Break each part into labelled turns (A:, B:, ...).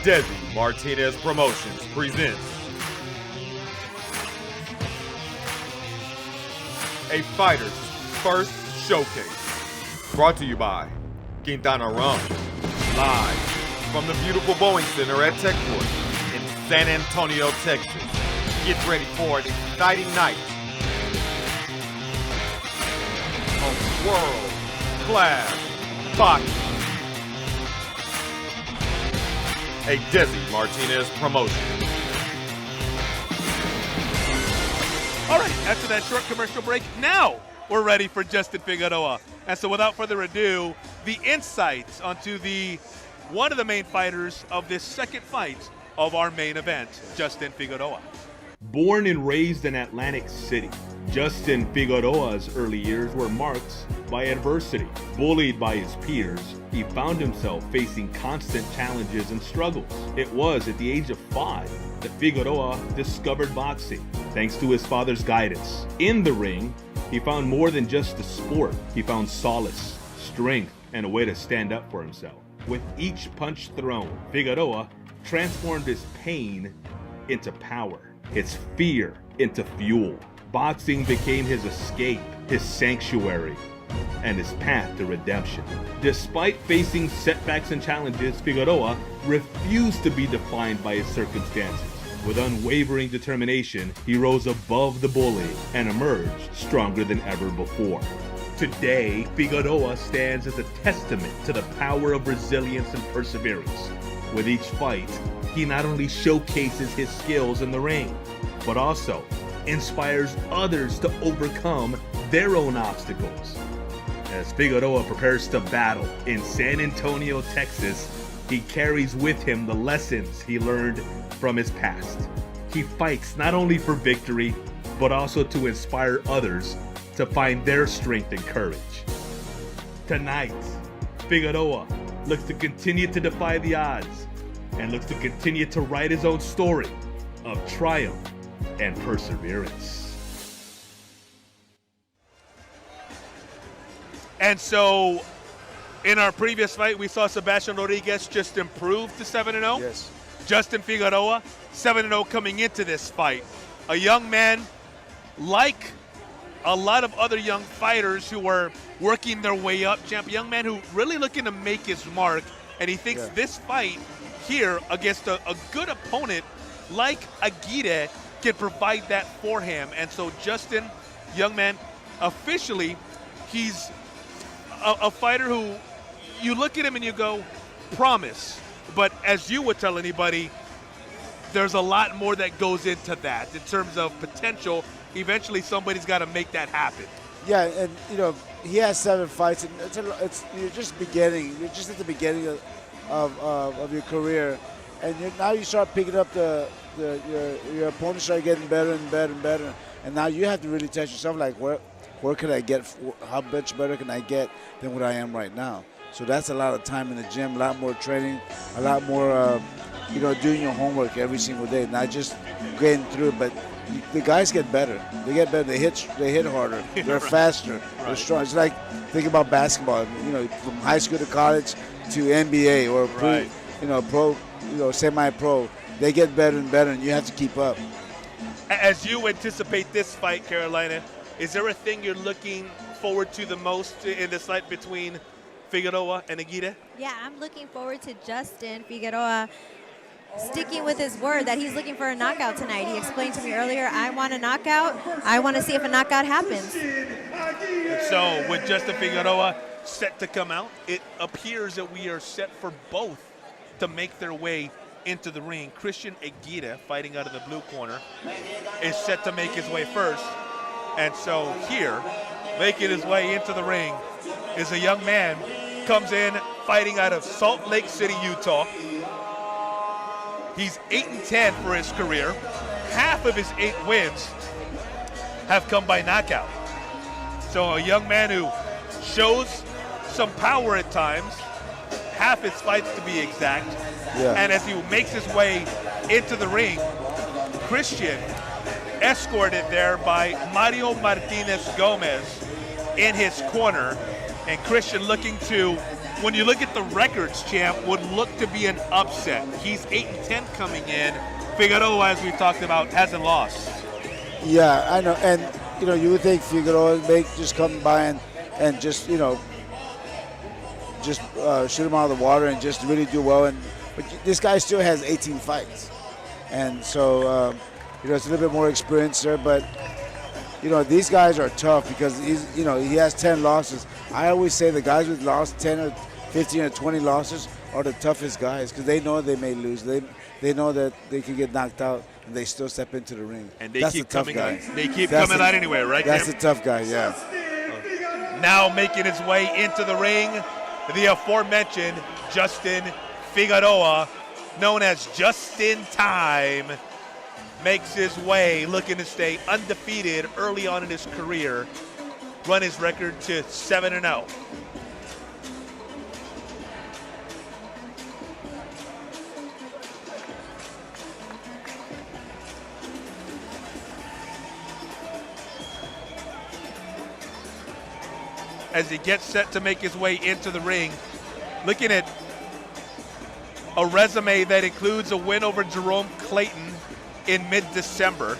A: Desi Martinez Promotions presents a fighter's first showcase. Brought to you by Quintana Rum. Live from the beautiful Boeing Center at Techport in San Antonio, Texas. Get ready for an exciting night of world-class boxing. A Desi Martinez promotion.
B: All right, after that short commercial break, now we're ready for Justin Figueroa. And so without further ado, the insights onto one of the main fighters of this second fight of our main event, Justin Figueroa.
C: Born and raised in Atlantic City, Justin Figueroa's early years were marked by adversity. Bullied by his peers, he found himself facing constant challenges and struggles. It was at the age of 5 that Figueroa discovered boxing, thanks to his father's guidance. In the ring, he found more than just a sport. He found solace, strength, and a way to stand up for himself. With each punch thrown, Figueroa transformed his pain into power, his fear into fuel. Boxing became his escape, his sanctuary, and his path to redemption. Despite facing setbacks and challenges, Figueroa refused to be defined by his circumstances. With unwavering determination, he rose above the bully and emerged stronger than ever before. Today, Figueroa stands as a testament to the power of resilience and perseverance. With each fight, he not only showcases his skills in the ring, but also inspires others to overcome their own obstacles. As Figueroa prepares to battle in San Antonio, Texas, he carries with him the lessons he learned from his past. He fights not only for victory, but also to inspire others to find their strength and courage. Tonight, Figueroa looks to continue to defy the odds and looks to continue to write his own story of triumph and perseverance.
B: And so, in our previous fight, we saw Sebastian Rodriguez just improve to 7-0.
D: Yes.
B: Justin Figueroa, 7-0 coming into this fight. A young man, like a lot of other young fighters who are working their way up, champ. Young man who really looking to make his mark, and he thinks this fight here against a good opponent like Aguirre can provide that for him. And so Justin, young man, officially, he's a fighter who you look at him and you go, promise. But as you would tell anybody, there's a lot more that goes into that in terms of potential. Eventually, somebody's got to make that happen.
D: Yeah, and he has 7 fights, and you're just beginning. You're just at the beginning of your career, and now you start picking up your opponents start getting better and better and better, and now you have to really test yourself, like where can I get? How much better can I get than what I am right now? So that's a lot of time in the gym, a lot more training, a lot more, doing your homework every single day, not just getting through it. But the guys get better. They get better. They hit harder. They're faster. They're strong. It's like, think about basketball. From high school to college to NBA or pro, semi-pro. They get better and better, and you have to keep up.
B: As you anticipate this fight, Carolina, is there a thing you're looking forward to the most in this fight between Figueroa and Aguirre?
E: Yeah, I'm looking forward to Justin Figueroa sticking with his word that he's looking for a knockout tonight. He explained to me earlier, I want a knockout. I want to see if a knockout happens.
B: And so with Justin Figueroa set to come out, it appears that we are set for both to make their way into the ring. Christian Aguirre, fighting out of the blue corner, is set to make his way first. And so here, making his way into the ring, is a young man, comes in fighting out of Salt Lake City, Utah. He's 8-10 for his career. Half of his 8 wins have come by knockout. So a young man who shows some power at times, half his fights to be exact.
D: Yeah.
B: And as he makes his way into the ring, Christian escorted there by Mario Martinez Gomez in his corner, and Christian looking to when you look at the records, champ, would look to be an upset. He's 8-10 coming in. Figueroa, as we talked about, hasn't lost.
D: Yeah, I know. And, you would think Figueroa may just come by and just, just shoot him out of the water and just really do well. But this guy still has 18 fights. And so, it's a little bit more experience there. But, these guys are tough because he has 10 losses. I always say the guys with lost 10 or 15 or 20 losses are the toughest guys because they know they may lose. They know that they can get knocked out and they still step into the ring.
B: And they keep coming out. They keep coming out anyway, right?
D: That's the tough guy, yeah.
B: Now making his way into the ring, the aforementioned Justin Figueroa, known as Just in Time, makes his way, looking to stay undefeated early on in his career, run his record to 7-0. As he gets set to make his way into the ring, looking at a resume that includes a win over Jerome Clayton in mid-December.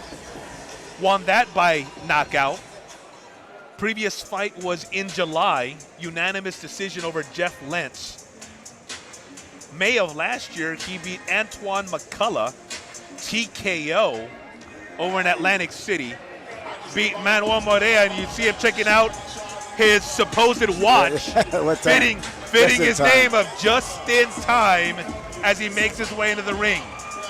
B: Won that by knockout. Previous fight was in July, unanimous decision over Jeff Lentz. May of last year, he beat Antoine McCullough, TKO, over in Atlantic City. Beat Manuel Moreu, and you see him checking out his supposed watch, fitting his name of Just in Time as he makes his way into the ring.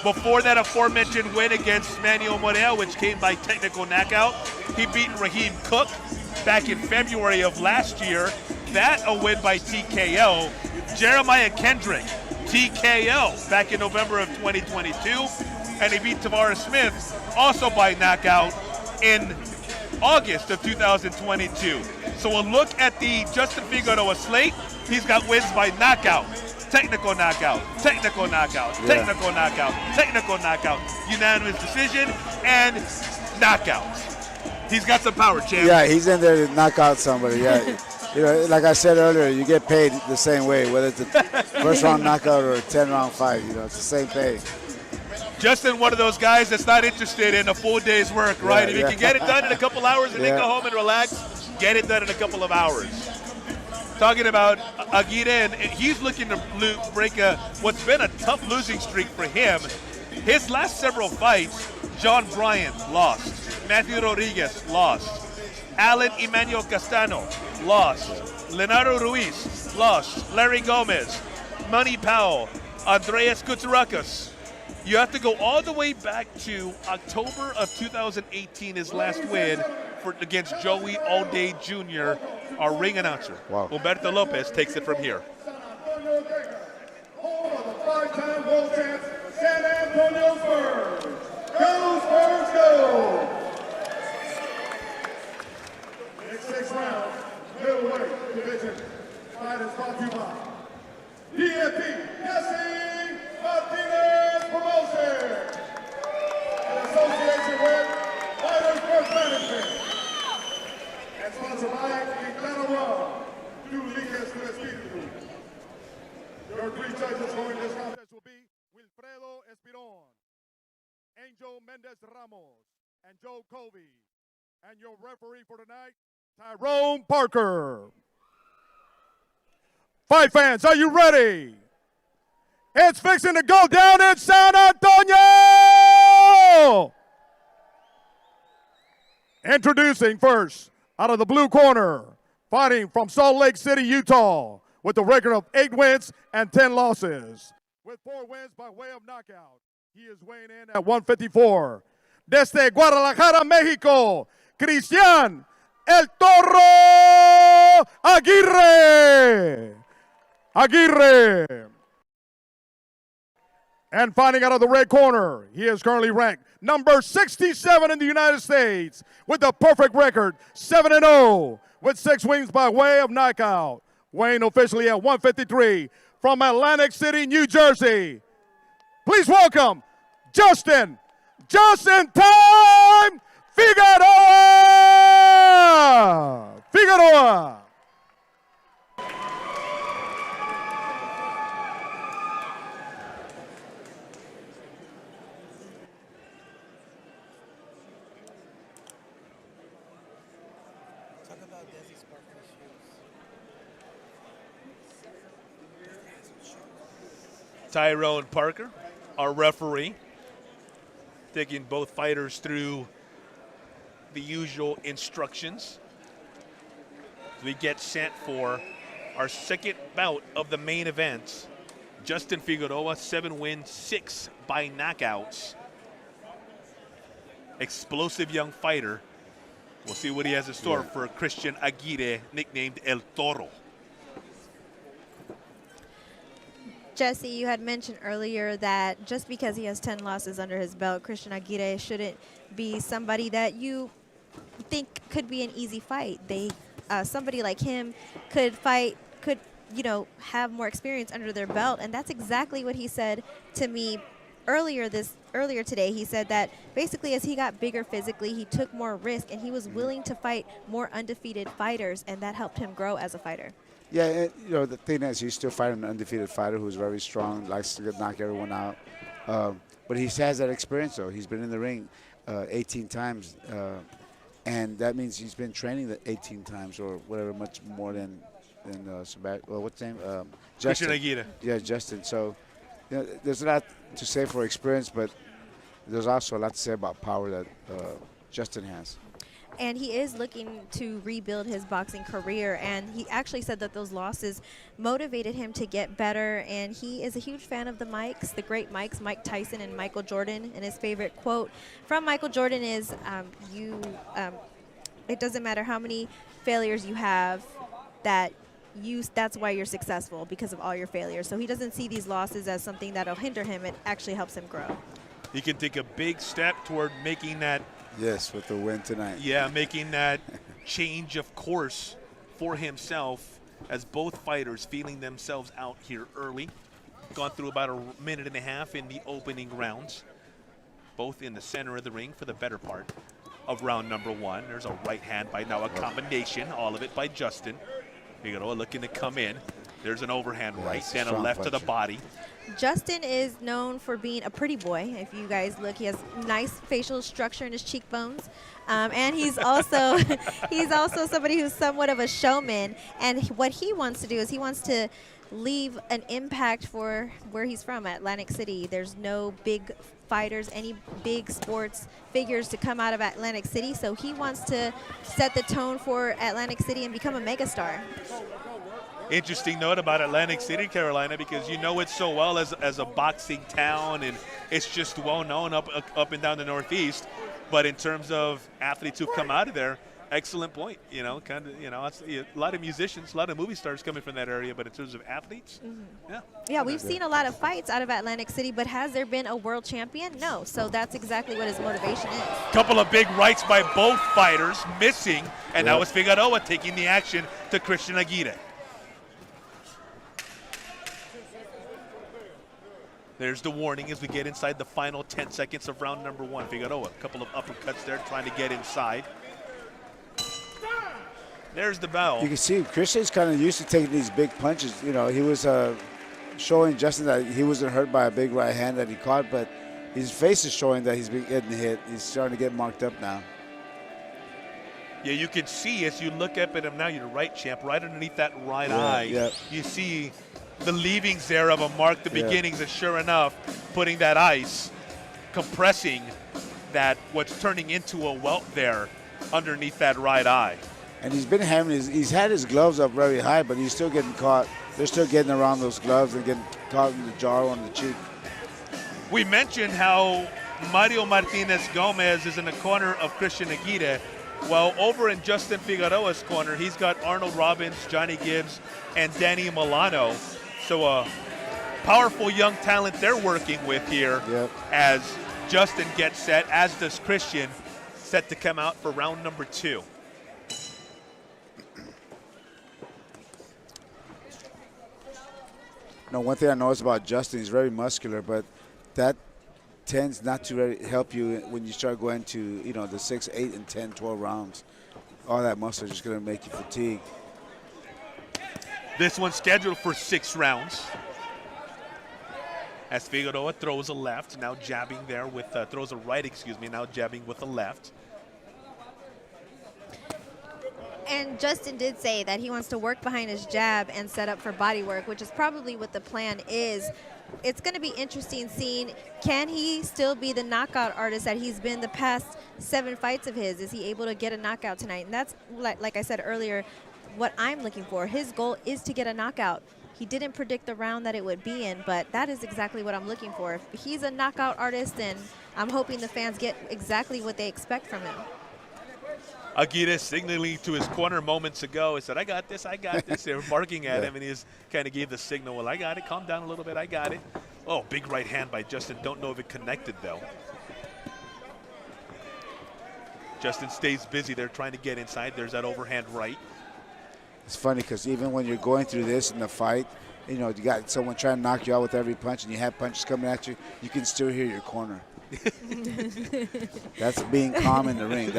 B: Before that aforementioned win against Manuel Moreu, which came by technical knockout, he beat Raheem Cook back in February of last year. That a win by TKO. Jeremiah Kendrick, TKO, back in November of 2022. And he beat Tavares Smith, also by knockout, in August of 2022. So a look at the Justin Figueroa slate. He's got wins by knockout, technical knockout, technical knockout, technical knockout, technical knockout, unanimous decision, and knockouts. He's got some power, champ.
D: Yeah, he's in there to knock out somebody. Yeah, like I said earlier, you get paid the same way, whether it's a first round knockout or a 10-round fight. It's the same pay.
B: Justin, one of those guys that's not interested in a full day's work, right? If you can get it done in a couple hours and then go home and relax, get it done in a couple of hours. Talking about Aguirre, and he's looking to break what's been a tough losing streak for him. His last several fights, John Bryan lost. Matthew Rodriguez lost. Alan Emmanuel Castano lost. Leonardo Ruiz lost. Larry Gomez, Manny Powell, Andreas Gutierrez. You have to go all the way back to October of 2018, his last win against Joey Alday Jr., our ring announcer.
D: Wow.
B: Roberto Lopez takes it from here.
F: Five-time world champs, San Antonio Spurs. Go Spurs, go! Next 6 rounds, middleweight division. Fight is brought to you by DMP, Jessie, Martinez Promotion. In association with Fighters First Management. And sponsored by Ricardo, Tu Ligas Tu Espíritu. Your 3 judges going this contest will be Wilfredo Espiron, Angel Mendez Ramos, and Joe Colby. And your referee for tonight, Tyrone Parker. Fight fans, are you ready? It's fixing to go down in San Antonio! Introducing first, out of the blue corner, fighting from Salt Lake City, Utah, with a record of 8 wins and 10 losses. With 4 wins by way of knockout, he is weighing in at 154. Desde Guadalajara, Mexico, Cristian El Toro Aguirre. And fighting out of the red corner, he is currently ranked number 67 in the United States with a perfect record, 7-0, with 6 wins by way of knockout. Weighing officially at 153 from Atlantic City, New Jersey. Please welcome Justin Time Figueroa.
B: Tyrone Parker, our referee, taking both fighters through the usual instructions. We get set for our second bout of the main event. Justin Figueroa, 7 wins, 6 by knockouts. Explosive young fighter. We'll see what he has in store for Christian Aguirre, nicknamed El Toro.
E: Jessie, you had mentioned earlier that just because he has 10 losses under his belt, Christian Aguirre shouldn't be somebody that you think could be an easy fight. Somebody like him could have more experience under their belt, and that's exactly what he said to me earlier today. He said that basically as he got bigger physically, he took more risk, and he was willing to fight more undefeated fighters, and that helped him grow as a fighter.
D: Yeah, the thing is, he's still fighting an undefeated fighter who's very strong, likes to knock everyone out. But he has that experience, though. He's been in the ring 18 times, and that means he's been training the 18 times or whatever, much more than what's his name? Justin.
B: Christian Aguirre.
D: Yeah, Justin. So there's a lot to say for experience, but there's also a lot to say about power that Justin has.
E: And he is looking to rebuild his boxing career, and he actually said that those losses motivated him to get better, and he is a huge fan of the mics, the great mics, Mike Tyson and Michael Jordan, and his favorite quote from Michael Jordan is, it doesn't matter how many failures you have, that's why you're successful, because of all your failures. So he doesn't see these losses as something that'll hinder him. It actually helps him grow.
B: He can take a big step toward making that.
D: Yes, with the win tonight.
B: Yeah, making that change of course for himself, as both fighters feeling themselves out here early. Gone through about a minute and a half in the opening rounds. Both in the center of the ring for the better part of round number 1. There's a right hand by now, a combination, all of it by Justin. Figueroa looking to come in. There's an overhand right, then a left to the body.
E: Justin is known for being a pretty boy. If you guys look, he has nice facial structure in his cheekbones, and he's also somebody who's somewhat of a showman. And what he wants to do is he wants to leave an impact for where he's from, Atlantic City. There's no big fighters, any big sports figures to come out of Atlantic City, so he wants to set the tone for Atlantic City and become a megastar.
B: Interesting note about Atlantic City, Carolina, because you know it so well as a boxing town, and it's just well known up and down the Northeast. But in terms of athletes who come out of there, excellent point. It's a lot of musicians, a lot of movie stars coming from that area. But in terms of athletes,
E: yeah, we've seen a lot of fights out of Atlantic City, but has there been a world champion? No. So that's exactly what his motivation is.
B: Couple of big rights by both fighters, missing, and now it's Figueroa taking the action to Christian Aguirre. There's the warning as we get inside the final 10 seconds of round number 1. Figueroa, a couple of uppercuts there trying to get inside. There's the bell.
D: You can see Christian's kind of used to taking these big punches. He was showing Justin that he wasn't hurt by a big right hand that he caught, but his face is showing that he's been getting hit. He's starting to get marked up now.
B: Yeah, you can see as you look up at him now, you're right, champ, right underneath that right eye.
D: Yep.
B: You see the leavings there of a mark, the beginnings, and sure enough, putting that ice, compressing that, what's turning into a welt there underneath that right eye.
D: And he's been having he's had his gloves up very high, but he's still getting caught. They're still getting around those gloves and getting caught in the jaw or on the cheek.
B: We mentioned how Mario Martinez Gomez is in the corner of Christian Aguirre. Well, over in Justin Figueroa's corner, he's got Arnold Robbins, Johnny Gibbs, and Danny Milano. So a powerful young talent they're working with here as Justin gets set, as does Christian, set to come out for round number 2.
D: One thing I noticed about Justin, he's very muscular, but that tends not to really help you when you start going to, the 6, 8, and 10, 12 rounds. All that muscle is just going to make you fatigue.
B: This one's scheduled for 6 rounds. As Figueroa throws a left, now jabbing there with, throws a right, now jabbing with a left.
E: And Justin did say that he wants to work behind his jab and set up for body work, which is probably what the plan is. It's going to be interesting seeing, can he still be the knockout artist that he's been the past 7 fights of his? Is he able to get a knockout tonight? And that's, like I said earlier, what I'm looking for. His goal is to get a knockout. He didn't predict the round that it would be in, but that is exactly what I'm looking for. If he's a knockout artist, then I'm hoping the fans get exactly what they expect from him.
B: Aguirre signaling to his corner moments ago. He said, I got this, I got this. They were barking at him, and he just kind of gave the signal, well, I got it, calm down a little bit, I got it. Oh, big right hand by Justin. Don't know if it connected, though. Justin stays busy there trying to get inside. There's that overhand right.
D: It's funny because even when you're going through this in the fight, you know, you got someone trying to knock you out with every punch and you have punches coming at you, you can still hear your corner. That's being calm in the ring.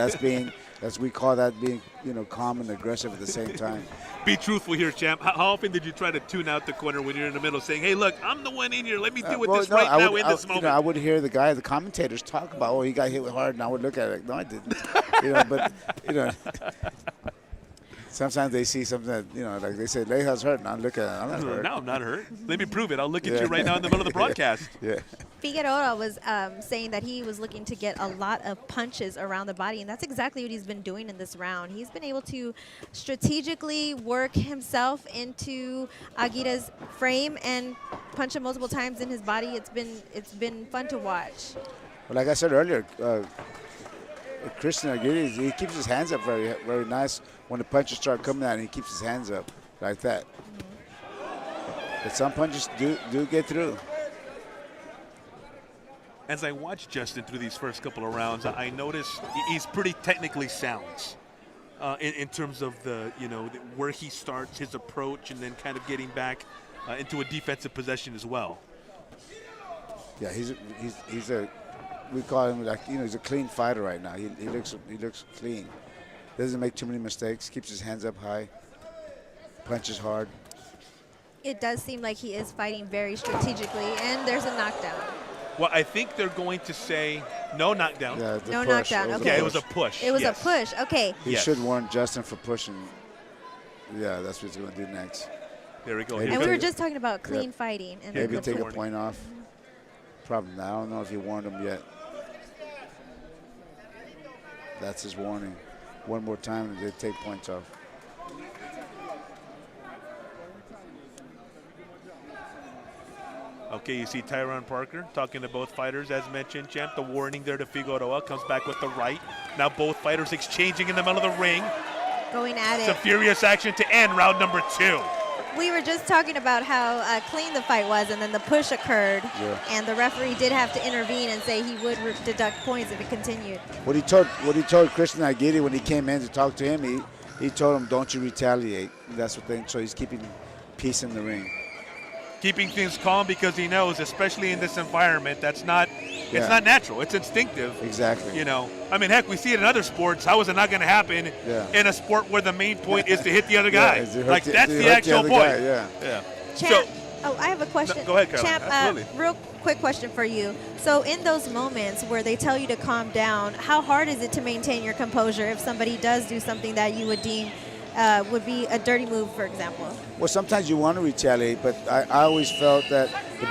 D: We call that being, you know, calm and aggressive at the same time.
B: Be truthful here, champ. How often did you try to tune out the corner when you're in the middle saying, hey, look, I'm the one in here. Let me deal with this right now in this moment.
D: You know, I would hear the commentators talk about, oh, he got hit hard, and I would look at it. No, I didn't. You know, but, you know. Sometimes they see something that, you know, like they say, Leja's hurt, and I look at it, I'm not hurt.
B: No, I'm not hurt. Let me prove it. I'll look at you right now in the middle of the broadcast.
D: Yeah.
E: Figueroa was saying that he was looking to get a lot of punches around the body, and that's exactly what he's been doing in this round. He's been able to strategically work himself into Aguirre's frame and punch him multiple times in his body. It's been fun to watch.
D: Well, like I said earlier, Christian Aguirre, he keeps his hands up very, very nice. When the punches start coming out, he keeps his hands up like that. But some punches do get through.
B: As I watch Justin through these first couple of rounds, I notice he's pretty technically sound in terms of the, you know, where he starts, his approach, and then kind of getting back into a defensive possession as well.
D: Yeah, he's a we call him, like, you know, he's a clean fighter right now. He looks clean. Doesn't make too many mistakes. Keeps his hands up high. Punches hard.
E: It does seem like he is fighting very strategically, and there's a knockdown.
B: Well, I think they're going to say no knockdown.
D: Yeah,
E: no
D: push.
E: knockdown. Okay.
B: Yeah, it was a push.
E: It was
B: yes.
E: a push. Okay.
D: He should warn Justin for pushing. Yeah, that's what he's going to do next.
B: There we go.
D: Maybe
E: And we were just talking about clean fighting. And
D: maybe
E: then
D: take a point off. Probably not. I don't know if he warned him yet. That's his warning. One more time and they take points off.
B: Okay, you see Tyron Parker talking to both fighters. As mentioned, champ, the warning there to Figueroa. Comes back with the right. Now both fighters exchanging in the middle of the ring.
E: going at
B: Some
E: it.
B: furious action to end round number 2.
E: We were just talking about how clean the fight was, and then the push occurred, and the referee did have to intervene and say he would deduct points if it continued.
D: What he told Christian Aguirre when he came in to talk to him, he told him, "Don't you retaliate." That's what they. So he's keeping peace in the ring.
B: Keeping things calm because he knows, especially in this environment, that's not. It's not natural. It's instinctive.
D: Exactly.
B: You know, I mean, heck, we see it in other sports. How is it not going to happen in a sport where the main point is to hit the other guy? Like, that's the actual point.
D: Yeah.
E: Champ, I have a question.
B: No, go ahead, Caroline.
E: Champ,
B: Absolutely.
E: real quick question for you. So in those moments where they tell you to calm down, how hard is it to maintain your composure if somebody does do something that you would deem would be a dirty move, for example?
D: Well, sometimes you want to retaliate, but I always felt that the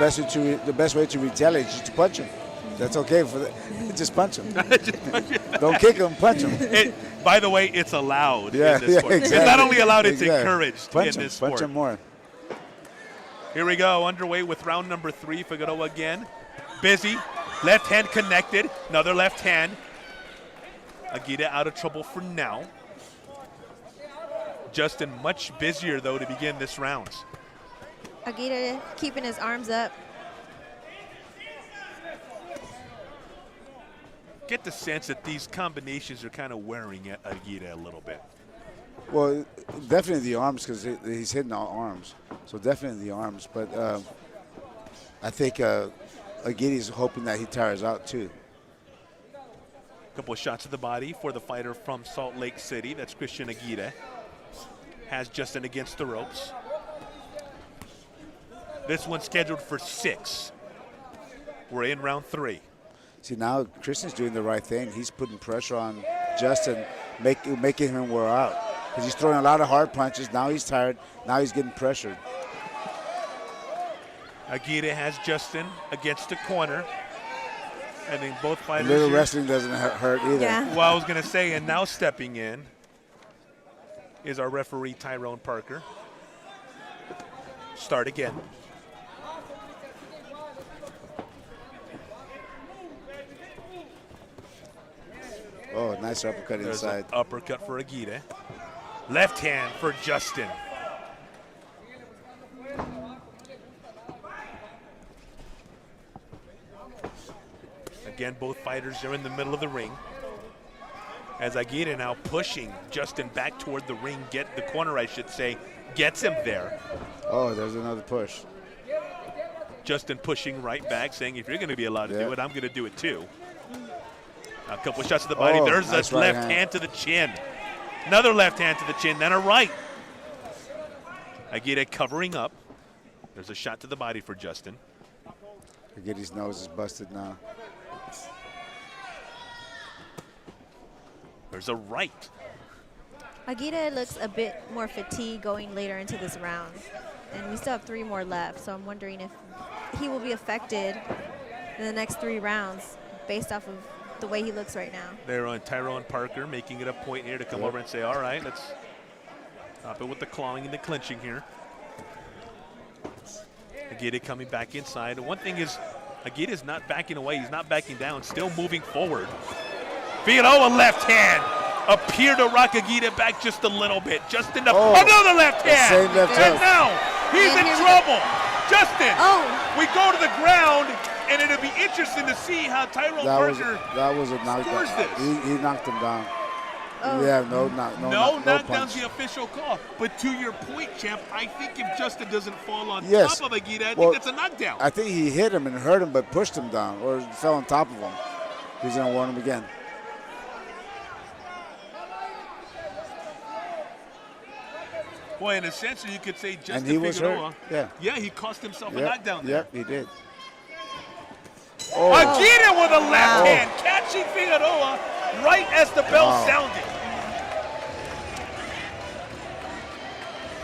D: best way to retaliate is to punch him. That's okay for just punch him. Don't kick him, punch him.
B: By the way, it's allowed in this sport.
D: Exactly.
B: It's not only allowed, it's encouraged in this sport.
D: Punch him more.
B: Here we go, underway with round number 3. Figueroa again. Busy. Left hand connected. Another left hand. Aguirre out of trouble for now. Justin much busier, though, to begin this round.
E: Aguirre keeping his arms up.
B: Get the sense that these combinations are kind of wearing at Aguirre a little bit.
D: Well, definitely the arms, because he's hitting all arms. So definitely the arms. But I think Aguirre is hoping that he tires out, too.
B: A couple of shots to the body for the fighter from Salt Lake City. That's Christian Aguirre. Has Justin against the ropes. This one's scheduled for 6. We're in round 3.
D: See, now Christian's doing the right thing. He's putting pressure on Justin, making him wear out. because he's throwing a lot of hard punches. Now he's tired. Now he's getting pressured.
B: Aguirre has Justin against the corner. I think both fighters.
D: Little wrestling doesn't hurt either.
E: Yeah.
B: Well, I was going to say, and now stepping in is our referee, Tyrone Parker. Start again.
D: Oh, nice uppercut
B: There's
D: inside.
B: an uppercut for Aguirre. Left hand for Justin. Again, both fighters are in the middle of the ring. As Aguirre now pushing Justin back toward the ring, the corner, I should say, gets him there.
D: Oh, there's another push.
B: Justin pushing right back, saying, if you're going to be allowed to do it, I'm going to do it too. A couple of shots to the body.
D: Oh,
B: There's
D: nice
B: a
D: right
B: left hand to the chin. Another left hand to the chin, then a right. Aguirre covering up. There's a shot to the body for Justin.
D: Aguirre's nose is busted now.
B: There's a right.
E: Aguirre looks a bit more fatigued going later into this round. And we still have 3 more left, so I'm wondering if he will be affected in the next 3 rounds based off of the way he looks right now.
B: They're on Tyrone Parker, making it a point here to come over and say, all right, let's stop it with the clawing and the clinching here. Aguirre coming back inside. One thing is, Aguirre is not backing away. He's not backing down, still moving forward. Figueroa left hand. Appear to rock Aguirre back just a little bit. Just enough.
D: Oh,
B: another left hand.
D: same left
B: and
D: hook.
B: now he's
E: And
B: in
E: here we
B: trouble. Justin,
E: Oh.
B: we go to the ground, and it'll be interesting to see how Tyrone Parker
D: That was a
B: scores
D: knockdown.
B: this.
D: He knocked him down.
E: Oh.
D: Yeah, no
B: knockdown's
D: punch.
B: the official call. But to your point, champ, I think if Justin doesn't fall on
D: Yes.
B: top of Aguirre, I
D: Well,
B: think that's a knockdown.
D: I think he hit him and hurt him, but pushed him down or fell on top of him. He's going to warn him again.
B: Boy, in a sense, you could say Justin
D: And he was
B: Figueroa.
D: hurt. Yeah.
B: Yeah, he cost himself a knockdown there.
D: Yep, he did. Oh,
B: Aguirre with a left
D: Wow.
B: hand, catching Figueroa right as the bell
D: Wow.
B: sounded.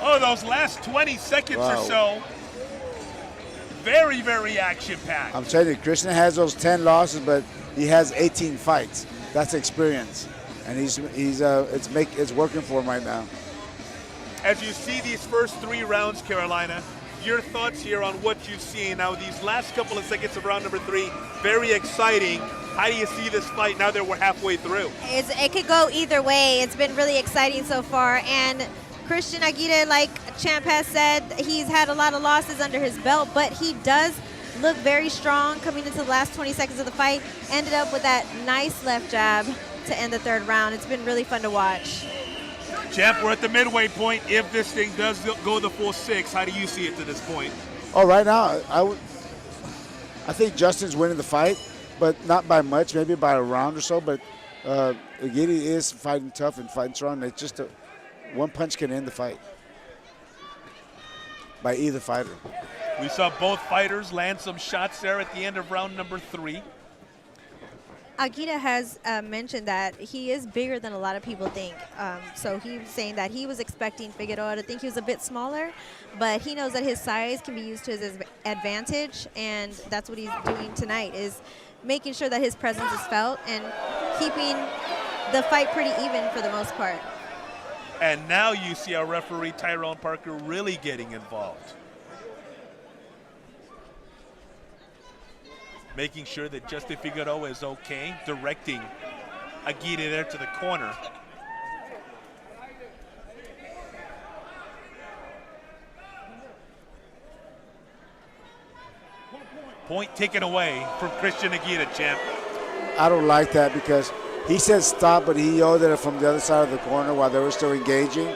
B: Oh, those last 20 seconds or
D: Wow.
B: so, very, very action-packed.
D: I'm telling you, Christian has those 10 losses, but he has 18 fights. That's experience, and it's working for him right now.
B: As you see these first 3 rounds, Carolina, your thoughts here on what you've seen. Now, these last couple of seconds of round number 3, very exciting. How do you see this fight now that we're halfway through?
E: It could go either way. It's been really exciting so far. And Christian Aguirre, like Champ has said, he's had a lot of losses under his belt, but he does look very strong coming into the last 20 seconds of the fight. Ended up with that nice left jab to end the 3rd round. It's been really fun to watch.
B: Champ, we're at the midway point. If this thing does go the full 6, how do you see it to this point?
D: Oh, right now, I think Justin's winning the fight, but not by much, maybe by a round or so. But Aguirre is fighting tough and fighting strong. It's just one punch can end the fight by either fighter.
B: We saw both fighters land some shots there at the end of round number 3.
E: Aguirre has mentioned that he is bigger than a lot of people think. So he was saying that he was expecting Figueroa to think he was a bit smaller, but he knows that his size can be used to his advantage, and that's what he's doing tonight, is making sure that his presence is felt and keeping the fight pretty even for the most part.
B: And now you see our referee, Tyrone Parker, really getting involved. Making sure that Justin Figueroa is okay, directing Aguirre there to the corner. Point taken away from Christian Aguirre, champ.
D: I don't like that because he said stop, but he yelled at it from the other side of the corner while they were still engaging,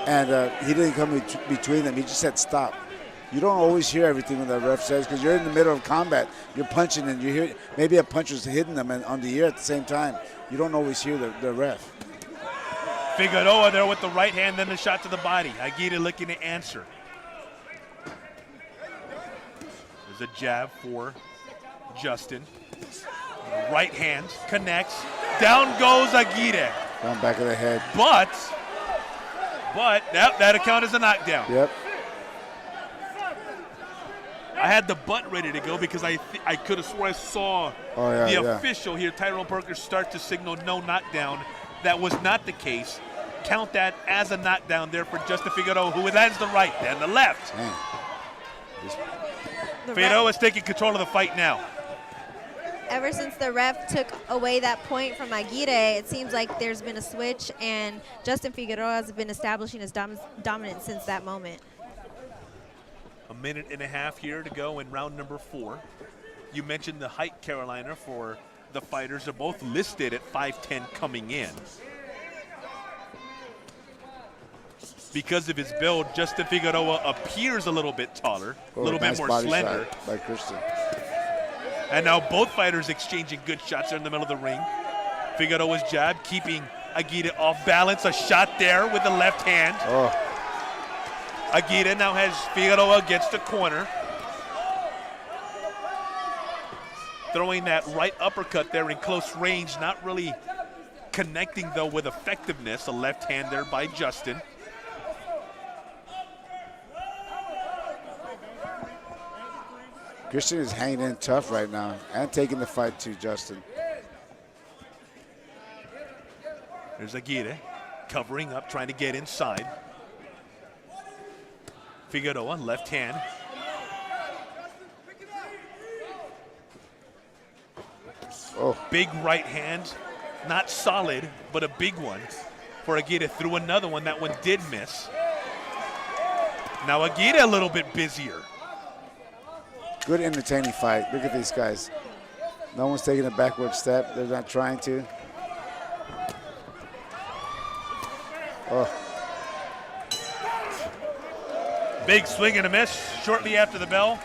D: and he didn't come between them. He just said stop. You don't always hear everything when the ref says because you're in the middle of combat. You're punching and you hear maybe a punch was hitting them on the ear at the same time. You don't always hear the ref.
B: Figueroa there with the right hand, then the shot to the body. Aguirre looking to answer. There's a jab for Justin. Right hand connects. Down goes Aguirre.
D: Down back of the head.
B: But But that account is a knockdown.
D: Yep.
B: I had the butt ready to go because I could have swore I saw the official here, Tyrone Parker, start to signal no knockdown. That was not the case. Count that as a knockdown there for Justin Figueroa, who lands the right, then the left. Figueroa is taking control of the fight now.
E: Ever since the ref took away that point from Aguirre, it seems like there's been a switch, and Justin Figueroa has been establishing his dominance since that moment.
B: A minute and a half here to go in round number 4. You mentioned the height, Carolina, for the fighters. Are both listed at 5'10" coming in. Because of his build, Justin Figueroa appears a little bit taller, a little bit more slender.
D: By Christian.
B: And now both fighters exchanging good shots there in the middle of the ring. Figueroa's jab keeping Aguirre off balance. A shot there with the left hand.
D: Oh.
B: Aguirre now has Figueroa against the corner. Throwing that right uppercut there in close range, not really connecting though with effectiveness. A left hand there by Justin.
D: Christian is hanging in tough right now and taking the fight to Justin.
B: There's Aguirre covering up, trying to get inside. Figueroa, left hand.
D: Oh.
B: Big right hand, not solid, but a big one for Aguirre. Threw another one, that one did miss. Now Aguirre a little bit busier.
D: Good entertaining fight. Look at these guys. No one's taking a backward step. They're not trying to. Oh.
B: Big swing and a miss shortly after the bell.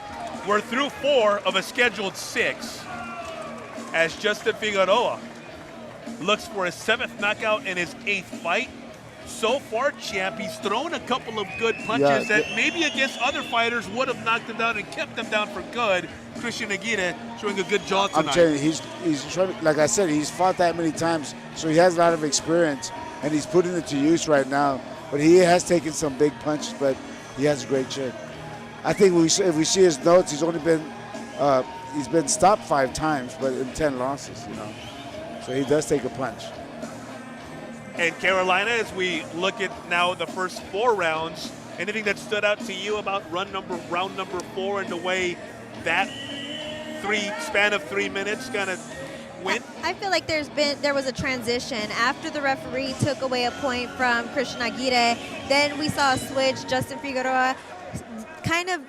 B: We're through 4 of a scheduled 6 as Justin Figueroa looks for his 7th knockout in his 8th fight. So far, champ, he's thrown a couple of good punches that maybe against other fighters would have knocked him down and kept him down for good. Christian Aguirre showing a good jaw tonight.
D: I'm telling you, he's trying, like I said, he's fought that many times, so he has a lot of experience, and he's putting it to use right now. But he has taken some big punches, but he has a great chin. I think if we see his notes, he's been stopped 5 times, but in 10 losses, you know. So he does take a punch.
B: And Carolina, as we look at now the first 4 rounds, anything that stood out to you about round number 4 and the way that span of 3 minutes kind of went?
E: I feel like there was a transition after the referee took away a point from Christian Aguirre. Then we saw a switch. Justin Figueroa kind of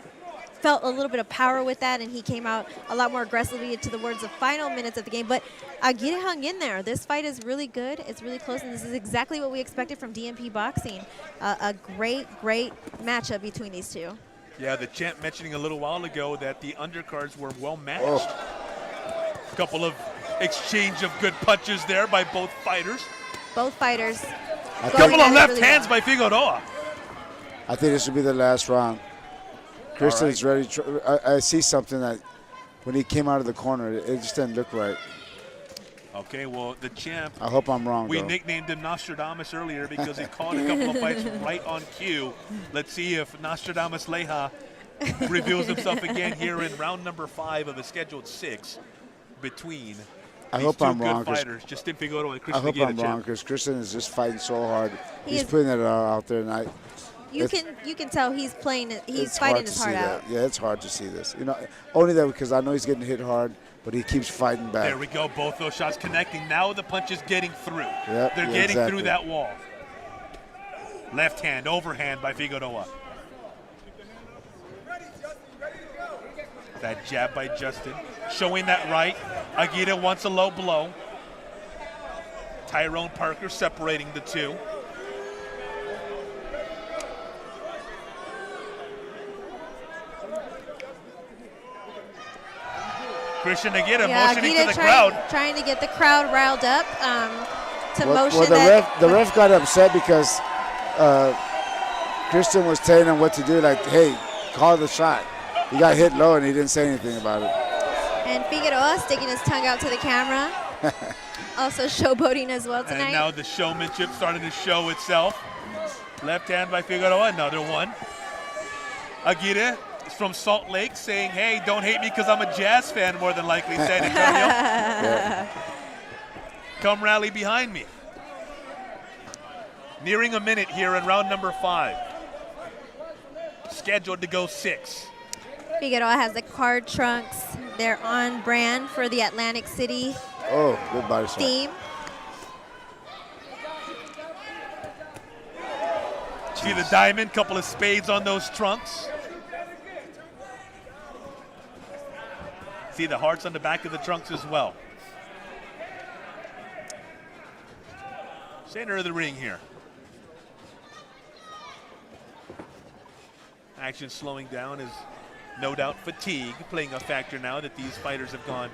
E: felt a little bit of power with that, and he came out a lot more aggressively towards the final minutes of the game. But Aguirre hung in there. This fight is really good. It's really close, and this is exactly what we expected from DMP Boxing. A great, great matchup between these two.
B: Yeah, the champ mentioning a little while ago that the undercards were well matched.
D: Oh.
B: Couple of exchange of good punches there by both fighters.
E: Both fighters.
B: A couple of left hands by Figueroa.
D: I think this will be the last round. Christian's ready. I see something that when he came out of the corner, it just didn't look right.
B: Okay, well, the champ.
D: I hope I'm wrong,
B: We
D: though.
B: nicknamed him Nostradamus earlier because he called a couple of fights right on cue. Let's see if Nostradamus Leja reveals himself again here in round number 5 of a scheduled 6 between these two good fighters, Justin Figueroa and Christian Aguirre.
D: I hope I'm wrong, because Christian is just fighting so hard. He's putting it out there, and
E: you can tell he's playing it. He's fighting his heart out.
D: Yeah, it's hard to see this. You know, only that because I know he's getting hit hard, but he keeps fighting back.
B: There we go. Both those shots connecting. Now the punch is getting through.
D: Yep,
B: They're getting through that wall. Left hand, overhand by Figueroa. That jab by Justin, showing that right. Aguirre wants a low blow. Tyrone Parker separating the two. Christian Aguirre motioning to the crowd.
E: Trying to get the crowd riled up
D: the ref got upset because Christian was telling him what to do, like, hey, call the shot. He got hit low and he didn't say anything about it.
E: And Figueroa sticking his tongue out to the camera. Also showboating as well tonight.
B: And now the showmanship starting to show itself. Left hand by Figueroa, another one. Aguirre is from Salt Lake saying, hey, don't hate me because I'm a Jazz fan, more than likely, San Antonio. Come rally behind me. Nearing a minute here in round number 5. Scheduled to go 6.
E: Figueroa has the card trunks. They're on brand for the Atlantic City
D: Oh, good body shot.
E: theme.
B: See the diamond, couple of spades on those trunks. See the hearts on the back of the trunks as well. Center of the ring here. Action slowing down is no doubt fatigue playing a factor now that these fighters have gone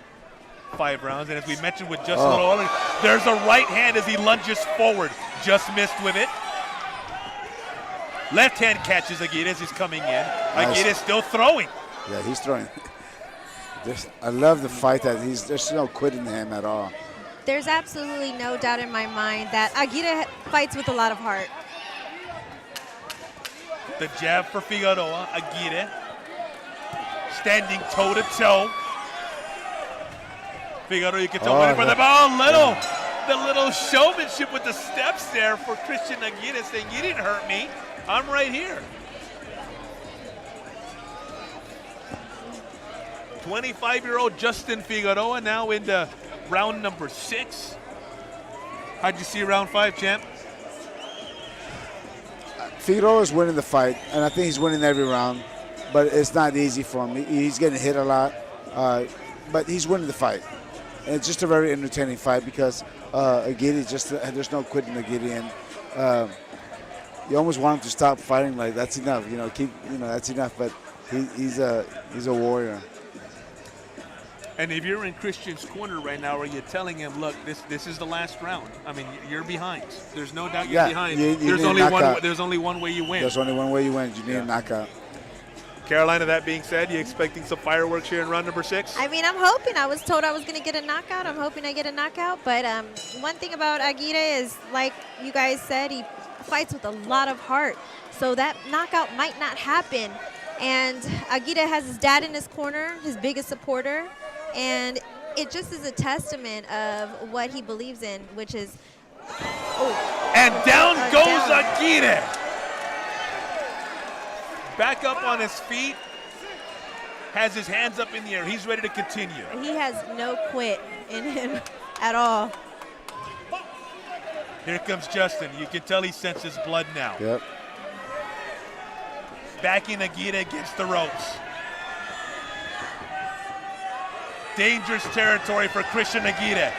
B: 5 rounds. And as we mentioned with just a little earlier, there's a right hand as he lunges forward. Just missed with it. Left hand catches Aguirre as he's coming in.
D: Nice.
B: Aguirre still throwing.
D: Yeah, he's throwing. I love the fight that there's no quitting him at all.
E: There's absolutely no doubt in my mind that Aguirre fights with a lot of heart.
B: The jab for Figueroa. Aguirre standing toe to toe. Figueroa, you can tell waiting for the ball. The little showmanship with the steps there for Christian Aguirre, saying you didn't hurt me. I'm right here. 25-year-old Justin Figueroa now into round number 6. How'd you see round 5, champ?
D: Figueroa is winning the fight, and I think he's winning every round, but it's not easy for him. He's getting hit a lot, but he's winning the fight. And it's just a very entertaining fight because Aguirre, there's no quitting Aguirre, and you almost want him to stop fighting. Like that's enough, that's enough. But he's a warrior.
B: And if you're in Christian's corner right now, are you telling him, look, this is the last round? I mean, you're behind. There's no doubt you're behind. There's only one way you win.
D: There's only one way you win. You need a knockout.
B: Carolina, that being said, you expecting some fireworks here in round number 6?
E: I mean, I'm hoping. I was told I was going to get a knockout. I'm hoping I get a knockout. But one thing about Aguirre is, like you guys said, he fights with a lot of heart. So that knockout might not happen. And Aguirre has his dad in his corner, his biggest supporter. And it just is a testament of what he believes in, which is...
B: And down goes Aguirre. Back up on his feet, has his hands up in the air. He's ready to continue.
E: He has no quit in him at all.
B: Here comes Justin. You can tell he senses blood now.
D: Yep.
B: Backing Aguirre against the ropes. Dangerous territory for Christian Aguirre.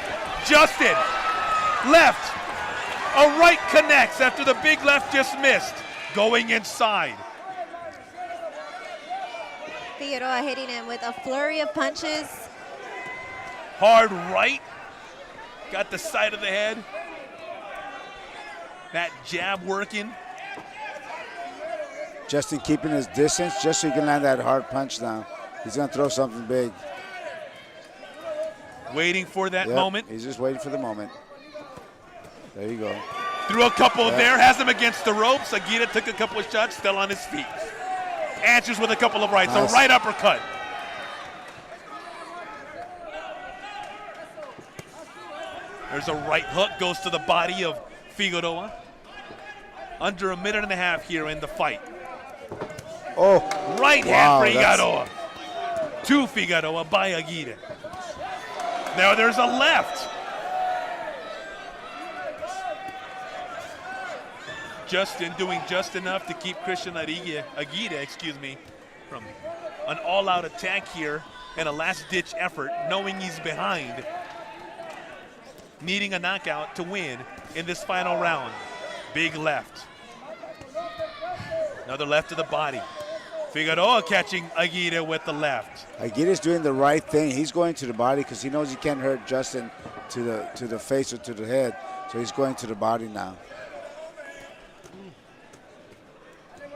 B: Justin, left. A right connects after the big left just missed. Going inside.
E: Figueroa hitting him with a flurry of punches.
B: Hard right. Got the side of the head. That jab working.
D: Justin keeping his distance just so he can land that hard punch now. He's going to throw something big.
B: Waiting for that moment.
D: He's just waiting for the moment. There you go.
B: Threw a couple there, has him against the ropes. Aguirre took a couple of shots, still on his feet. Answers with a couple of rights, nice. A right uppercut. There's a right hook, goes to the body of Figueroa. Under a minute and a half here in the fight.
D: Oh.
B: Right hand for Figueroa. To Figueroa by Aguirre. Now there's a left. Justin doing just enough to keep Christian Aguirre, from an all-out attack here and a last-ditch effort, knowing he's behind, needing a knockout to win in this final round. Big left. Another left to the body. Figueroa catching Aguirre with the left.
D: Aguirre's doing the right thing. He's going to the body because he knows he can't hurt Justin to the face or to the head. So he's going to the body now.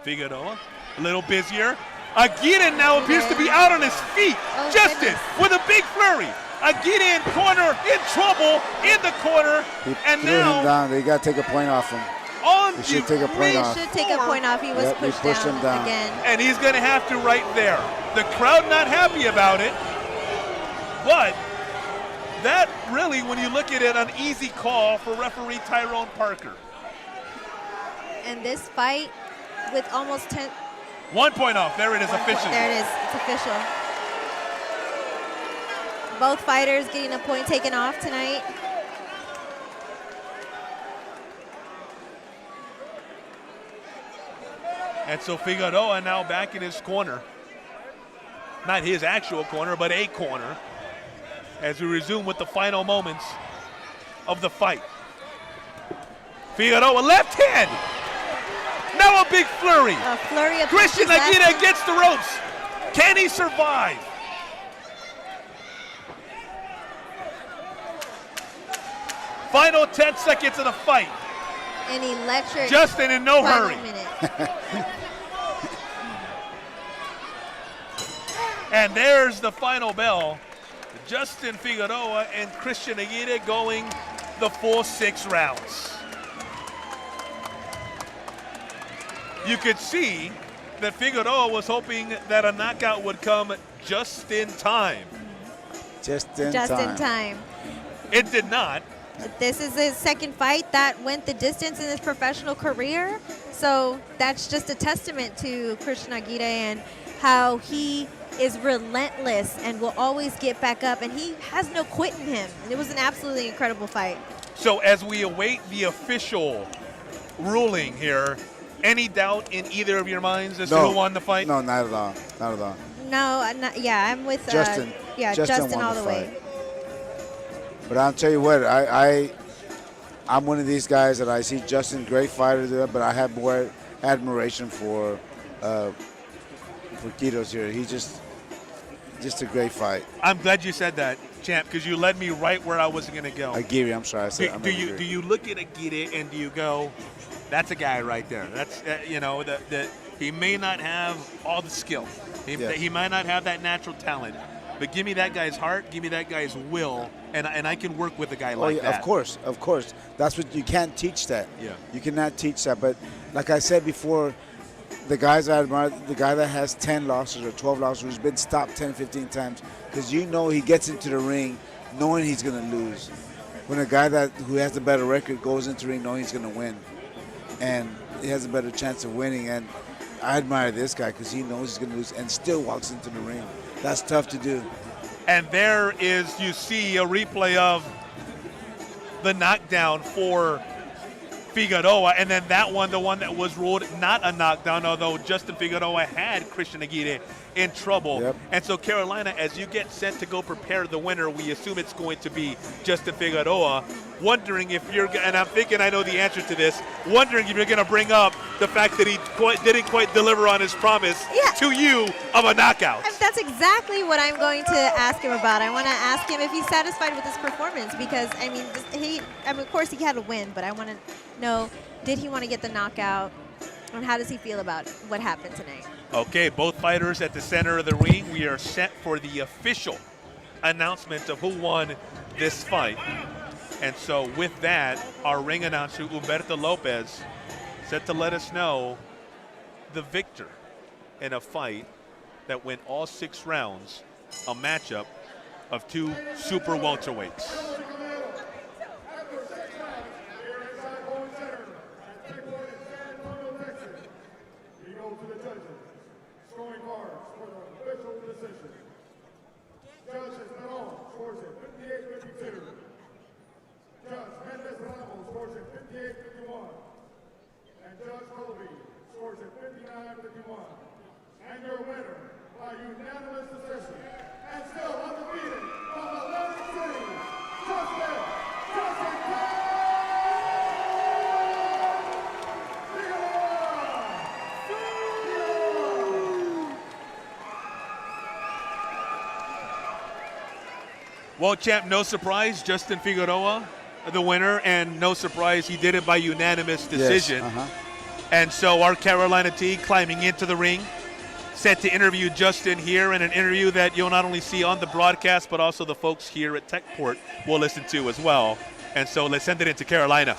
B: Figueroa, a little busier. Aguirre now appears to be out on his feet.
E: Oh,
B: Justin with a big flurry. Aguirre in corner, in trouble, in the corner.
D: He
B: and
D: threw
B: now
D: him down. They got to take a point off him.
B: on
D: He should take a point off.
E: Should take a point off. He was
D: Yep, he
E: pushed
D: pushed
E: down,
D: him down.
E: again.
B: And he's going to have to right there. The crowd not happy about it, but that really, when you look at it, an easy call for referee Tyrone Parker.
E: And this fight with almost 10.
B: 1 point off. There it is, officially.
E: There it is. It's official. Both fighters getting a point taken off tonight.
B: And so Figueroa now back in his corner. Not his actual corner, but a corner. As we resume with the final moments of the fight. Figueroa left hand. Now a big flurry.
E: A flurry of
B: Christian
E: punches
B: Aguirre
E: left.
B: gets the ropes. Can he survive? Final 10 seconds of the fight.
E: An electric
B: Justin in no
E: final
B: hurry.
E: minute.
B: And there's the final bell. Justin Figueroa and Christian Aguirre going the full 6 rounds. You could see that Figueroa was hoping that a knockout would come just in time.
D: Just in time.
B: It did not.
E: This is his second fight that went the distance in his professional career. So that's just a testament to Christian Aguirre and how he is relentless and will always get back up, and he has no quit in him. It was an absolutely incredible fight.
B: So as we await the official ruling here, any doubt in either of your minds as to who won the fight?
D: No, not at all. Not at all.
E: No, I'm with
D: Justin.
E: Justin
D: won
E: all the
D: the
E: way.
D: fight. But I'll tell you what, I'm one of these guys that I see Justin, great fighter there, but I have more admiration for Quiroz here. He's just a great fight.
B: I'm glad you said that, champ, because you led me right where I was going to go.
D: Aguirre, I'm sorry. I said
B: Do you look at Aguirre and do you go, that's a guy right there. That's he may not have all the skill. He might not have that natural talent, but give me that guy's heart, give me that guy's will, and I can work with a guy like that.
D: Of course. That's what you can't teach that.
B: Yeah.
D: You cannot teach that. But like I said before, the guys I admire, the guy that has 10 losses or 12 losses, who's been stopped 10, 15 times, because you know he gets into the ring knowing he's going to lose. When a guy who has a better record goes into the ring knowing he's going to win, and he has a better chance of winning, and I admire this guy because he knows he's going to lose and still walks into the ring. That's tough to do.
B: And there is, you see a replay of the knockdown for Figueroa, and then that one, the one that was ruled not a knockdown, although Justin Figueroa had Christian Aguirre in trouble.
D: Yep.
B: And so, Carolina, as you get sent to go prepare the winner, we assume it's going to be Justin Figueroa. Wondering if you're, and I'm thinking I know the answer to this, wondering if you're going to bring up the fact that he didn't quite deliver on his promise to you of a knockout.
E: That's exactly what I'm going to ask him about. I want to ask him if he's satisfied with his performance because, of course he had a win, but I want to know, did he want to get the knockout, and how does he feel about what happened tonight?
B: Okay, both fighters at the center of the ring. We are set for the official announcement of who won this fight. And so with that, our ring announcer, Humberto Lopez, set to let us know the victor in a fight that went all 6 rounds, a matchup of 2 super welterweights.
F: And your winner by unanimous decision, and still undefeated from Atlantic City, Justin
B: Well, champ, no surprise, Justin Figueroa, the winner, and no surprise, he did it by unanimous decision.
D: Yes,
B: And so our Carolina team climbing into the ring, set to interview Justin here in an interview that you'll not only see on the broadcast, but also the folks here at Techport will listen to as well. And so let's send it into Carolina.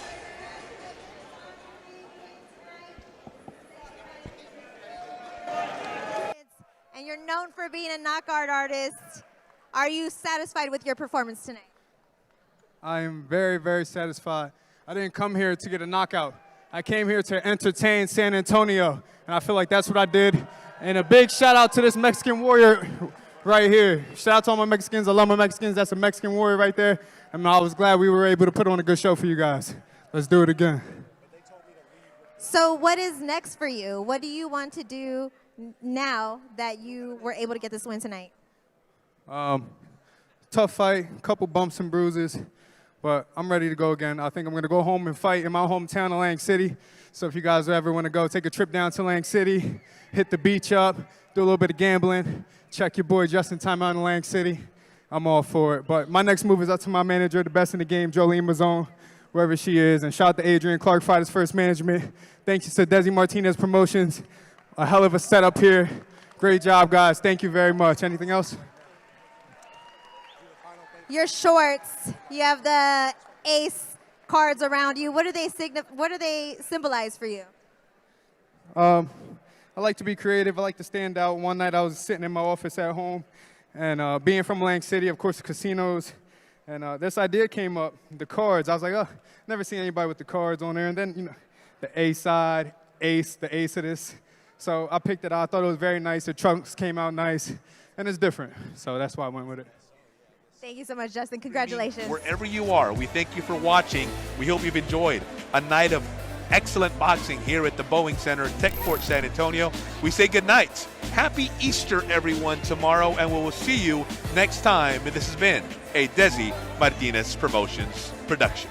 E: for being a knockout artist. Are you satisfied with your performance tonight?
G: I am very, very satisfied. I didn't come here to get a knockout. I came here to entertain San Antonio, and I feel like that's what I did. And a big shout out to this Mexican warrior right here. Shout out to all my Mexicans. I love my Mexicans. That's a Mexican warrior right there. And I was glad we were able to put on a good show for you guys. Let's do it again.
E: So what is next for you? What do you want to do now that you were able to get this win tonight?
G: Tough fight, a couple bumps and bruises, but I'm ready to go again. I think I'm going to go home and fight in my hometown of Lang City. So if you guys ever want to go, take a trip down to Lang City, hit the beach up, do a little bit of gambling, check your boy Justin time out in Lang City. I'm all for it. But my next move is up to my manager, the best in the game, Jolene Mazone, wherever she is. And shout out to Adrian Clark, Fighters First Management. Thank you to Desi Martinez Promotions. A hell of a setup here. Great job, guys. Thank you very much. Anything else?
E: Your shorts, you have the ace cards around you. What do they symbolize for you?
G: I like to be creative. I like to stand out. One night I was sitting in my office at home, and being from Lang City, of course, the casinos, and this idea came up, the cards. I was like, oh, never seen anybody with the cards on there. And then, you know, the A side, ace, the ace of this. So I picked it out. I thought it was very nice. The trunks came out nice, and it's different. So that's why I went with it.
E: Thank you so much, Justin. Congratulations.
B: Wherever you are, we thank you for watching. We hope you've enjoyed a night of excellent boxing here at the Boeing Center, Techport, San Antonio. We say good night. Happy Easter, everyone, tomorrow, and we will see you next time. And this has been a Desi Martinez Promotions production.